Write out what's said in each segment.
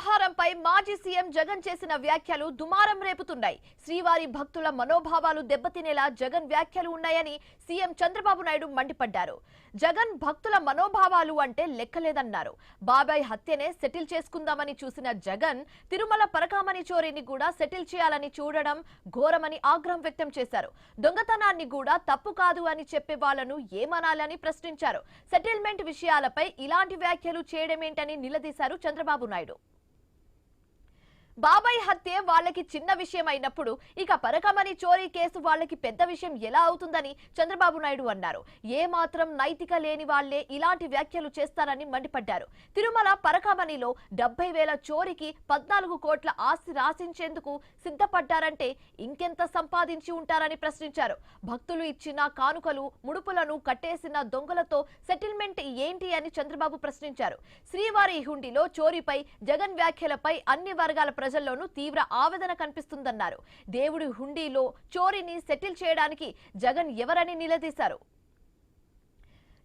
వ్యవహారంపై మాజీ సీఎం జగన్ చేసిన వ్యాఖ్యలు దుమారం రేపుతున్నాయి. శ్రీవారి భక్తుల మనోభావాలు దెబ్బతినేలా జగన్ వ్యాఖ్యలు ఉన్నాయని సీఎం చంద్రబాబు నాయుడు మండిపడ్డారు. జగన్ భక్తుల మనోభావాలు అంటే లెక్కలేదన్నారు. బాబాయ్ హత్యనే సెటిల్ చేసుకుందామని చూసిన జగన్ తిరుమల పరకామణి చోరీని కూడా సెటిల్ చేయాలని చూడడం ఘోరమని ఆగ్రహం వ్యక్తం చేశారు. దొంగతనాన్ని కూడా తప్పు కాదు అని చెప్పే వాళ్లను ఏమనాలని ప్రశ్నించారు. సెటిల్మెంట్ విషయాలపై ఇలాంటి వ్యాఖ్యలు చేయడమేంటని నిలదీశారు చంద్రబాబు నాయుడు. బాబాయ్ హత్య వాళ్ళకి చిన్న విషయం అయినప్పుడు ఇక పరకామణి చోరీ కేసు వాళ్ళకి పెద్ద విషయం ఎలా అవుతుందని చంద్రబాబు నాయుడు అన్నారు. ఏ మాత్రం నైతిక లేని వాళ్లే ఇలాంటి వ్యాఖ్యలు చేస్తారని మండిపడ్డారు. తిరుమల పరకామణిలో 70,000 చోరీకి 14 కోట్ల ఆస్తి రాసించేందుకు సిద్ధపడ్డారంటే ఇంకెంత సంపాదించి ఉంటారని ప్రశ్నించారు. భక్తులు ఇచ్చిన కానుకలు ముడుపులను కట్టేసిన దొంగలతో సెటిల్మెంట్ ఏంటి అని చంద్రబాబు ప్రశ్నించారు. శ్రీవారి హుండీలో చోరీపై జగన్ వ్యాఖ్యలపై అన్ని వర్గాల ప్రజల్లోనూ తీవ్ర ఆవేదన కనిపిస్తుందన్నారు. దేవుడి హుండీలో చోరీని సెటిల్ చేయడానికి జగన్ ఎవరని నిలదీశారు.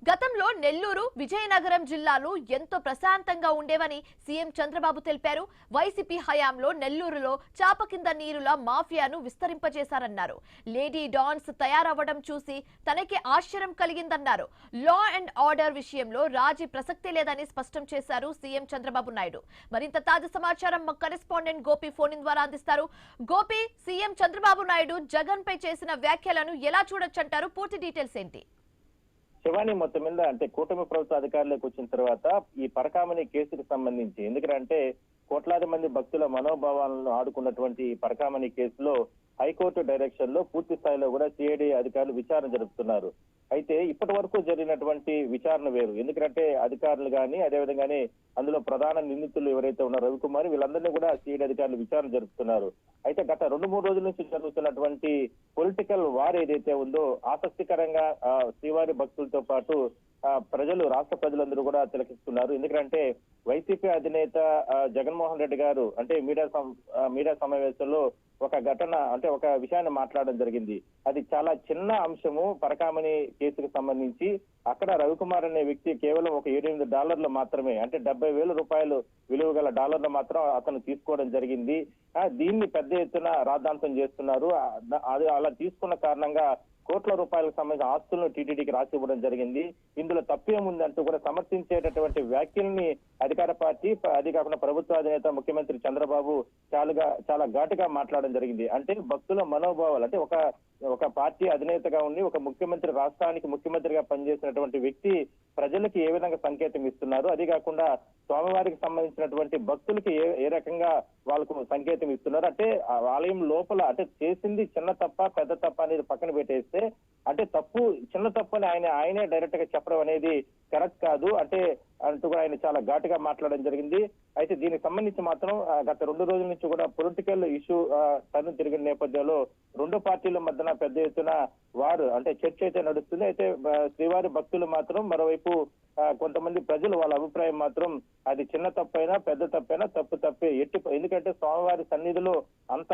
గతంలో నెల్లూరు, విజయనగరం జిల్లాలు ఎంతో ప్రశాంతంగా ఉండేవని సీఎం చంద్రబాబు తెలిపారు. వైసీపీ హయాంలో నెల్లూరులో చాప కింద నీరుల మాఫియాను విస్తరింపజేశారన్నారు. లేడీ డాన్స్ తయారవ్వడం చూసి తనకి ఆశ్చర్యం కలిగిందన్నారు. లా అండ్ ఆర్డర్ విషయంలో రాజీ ప్రసక్తి లేదని స్పష్టం చేశారు సీఎం చంద్రబాబు నాయుడు. మరింత తాజా సమాచారం మా కరెస్పాండెంట్ గోపి ఫోన్ ద్వారా అందిస్తారు. గోపి, సీఎం చంద్రబాబు నాయుడు జగన్ పై చేసిన వ్యాఖ్యలను ఎలా చూడొచ్చంటారు? పూర్తి డీటెయిల్స్ ఏంటి? శివాని, మొత్తం మీద అంటే కూటమి ప్రభుత్వ అధికారులకు వచ్చిన తర్వాత ఈ పరకామణి కేసుకు సంబంధించి, ఎందుకంటే కోట్లాది మంది భక్తుల మనోభావాలను ఆడుకున్నటువంటి పరకామణి కేసులో హైకోర్టు డైరెక్షన్ లో పూర్తి స్థాయిలో కూడా సిఐడి అధికారులు విచారణ జరుపుతున్నారు. అయితే ఇప్పటి వరకు జరిగినటువంటి విచారణ వేరు. ఎందుకంటే అధికారులు కానీ అదేవిధంగానే అందులో ప్రధాన నిందితులు ఎవరైతే ఉన్నారో రవికుమార్, వీళ్ళందరినీ కూడా సిఐడి అధికారులు విచారణ జరుపుతున్నారు. అయితే గత 2-3 రోజుల నుంచి జరుగుతున్నటువంటి పొలిటికల్ వార్ ఏదైతే ఉందో ఆసక్తికరంగా శ్రీవారి భక్తులతో పాటు ప్రజలు, రాష్ట్ర ప్రజలందరూ కూడా తిలకిస్తున్నారు. ఎందుకంటే వైసీపీ అధినేత జగన్మోహన్ రెడ్డి గారు అంటే మీడియా సమావేశంలో ఒక ఘటన అంటే ఒక విషయాన్ని మాట్లాడడం జరిగింది. అది చాలా చిన్న అంశము. పరకామణి కేసుకు సంబంధించి అక్కడ రవికుమార్ అనే వ్యక్తి కేవలం ఒక $7-8 మాత్రమే, అంటే 70,000 రూపాయలు విలువ గల డాలర్లు మాత్రం అతను తీసుకోవడం జరిగింది. దీన్ని పెద్ద ఎత్తున రాద్ధాంతం చేస్తున్నారు. అది అలా తీసుకున్న కారణంగా కోట్ల రూపాయలకు సంబంధించిన ఆస్తులను టీటీడీకి రాసి ఇవ్వడం జరిగింది. ఇందులో తప్పేముందంటూ కూడా సమర్థించేటటువంటి వ్యాఖ్యల్ని అధికార పార్టీ, అది కాకుండా ప్రభుత్వ అధినేత ముఖ్యమంత్రి చంద్రబాబు చాలా ఘాటుగా మాట్లాడడం జరిగింది. అంటే భక్తుల మనోభావాలు, అంటే ఒక పార్టీ అధినేతగా ఉండి ఒక ముఖ్యమంత్రి, రాష్ట్రానికి ముఖ్యమంత్రిగా పనిచేసినటువంటి వ్యక్తి ప్రజలకి ఏ విధంగా సంకేతం ఇస్తున్నారు, అది కాకుండా స్వామివారికి సంబంధించినటువంటి భక్తులకి ఏ రకంగా వాళ్ళకు సంకేతం ఇస్తున్నారు. అంటే ఆలయం లోపల అంటే చేసింది చిన్న తప్ప పెద్ద తప్ప అనేది పక్కన పెట్టేస్తే, అంటే తప్పు చిన్న తప్పు అని ఆయనే డైరెక్ట్ గా చెప్పడం అనేది కరెక్ట్ కాదు అంటే అంటూ కూడా ఆయన చాలా ఘాటుగా మాట్లాడడం జరిగింది. అయితే దీనికి సంబంధించి మాత్రం గత 2 రోజుల నుంచి కూడా పొలిటికల్ ఇష్యూ టర్న్ తిరిగిన నేపథ్యంలో రెండు పార్టీల మధ్యన పెద్ద ఎత్తున వారు అంటే చర్చ అయితే నడుస్తుంది. అయితే శ్రీవారి భక్తులు మాత్రం మరోవైపు కొంతమంది ప్రజలు వాళ్ళ అభిప్రాయం మాత్రం అది చిన్న తప్పైనా పెద్ద తప్పైనా తప్పు తప్పే, ఎందుకంటే స్వామివారి సన్నిధిలో అంత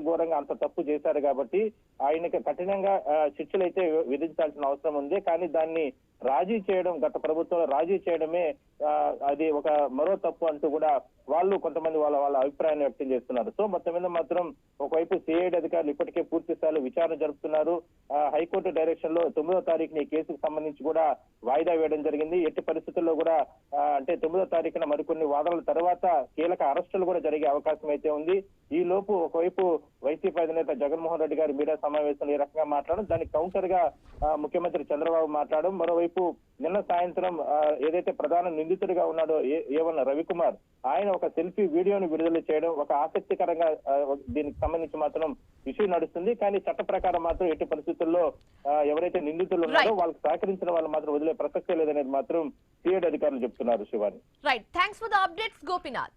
ఘోరంగా అంత తప్పు చేశారు కాబట్టి ఆయనకి కఠినంగా శిక్షలు అయితే విధించాల్సిన అవసరం ఉంది. కానీ దాన్ని రాజీ చేయడం, గత ప్రభుత్వంలో రాజీ చేయడమే అది ఒక మరో తప్పు అంటూ కూడా వాళ్ళు కొంతమంది వాళ్ళ అభిప్రాయాన్ని వ్యక్తం చేస్తున్నారు. సో మొత్తం మీద మాత్రం ఒకవైపు సిఐడి అధికారులు ఇప్పటికే పూర్తి స్థాయిలో విచారణ జరుపుతున్నారు. హైకోర్టు డైరెక్షన్ లో 9వ తారీఖున ఈ కేసుకు సంబంధించి కూడా వాయిదా వేయడం జరిగింది. ఎట్టి పరిస్థితుల్లో కూడా అంటే 9వ తారీఖున మరికొన్ని వాదనల తర్వాత కీలక అరెస్టులు కూడా జరిగే అవకాశం అయితే ఉంది. ఈ లోపు ఒకవైపు వైసీపీ అధినేత జగన్మోహన్ రెడ్డి గారు మీడియా సమావేశంలో ఈ రకంగా మాట్లాడడం, దానికి కౌంటర్ గా ముఖ్యమంత్రి చంద్రబాబు మాట్లాడడం, మరోవైపు నిన్న సాయంత్రం ఏదైతే ప్రధాన నిందితుడిగా ఉన్నాడో ఏవన్న రవికుమార్, ఆయన ఒక సెల్ఫీ వీడియోని విడుదల చేయడం ఒక ఆసక్తికరంగా దీనికి సంబంధించి మాత్రం ఇష్యూ నడుస్తుంది. కానీ చట్ట ప్రకారం మాత్రం ఎట్టి పరిస్థితుల్లో ఎవరైతే నిందితులు ఉన్నారో వాళ్ళకి సహకరించిన వాళ్ళు మాత్రం వదిలే ప్రసక్తే లేదనేది మాత్రం సిఐడి అధికారులు చెప్తున్నారు. Shivani, right, thanks for the updates Gopinath.